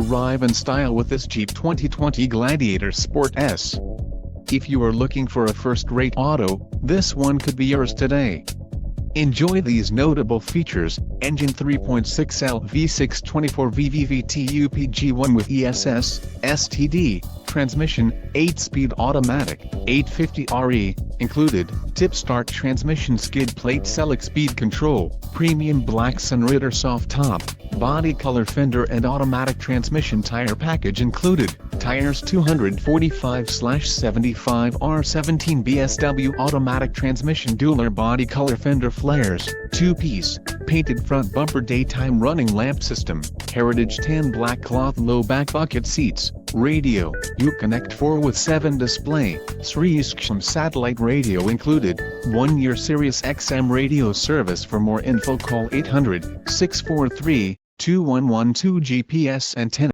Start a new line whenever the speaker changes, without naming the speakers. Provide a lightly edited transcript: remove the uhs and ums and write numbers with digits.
arrive in style with this Jeep 2020 Gladiator Sport S. If you are looking for a first-rate auto, this one could be yours today. Enjoy these notable features: engine 3.6L V6 24 VVVT-UPG1 with ESS, STD, transmission, 8-speed automatic, 850 RE, included, tip-start transmission, skid plate select speed control, premium black Sunrider soft top, body color fender and automatic transmission tire package included, tires 245/75 R17 BSW automatic transmission dual body color fender flares, 2-piece, painted front bumper daytime running lamp system, heritage tan black cloth low back bucket seats, radio, Uconnect 4 with 7 display, SiriusXM satellite radio included, 1-year Sirius XM radio service. For more info call 800-643-2112 GPS antenna.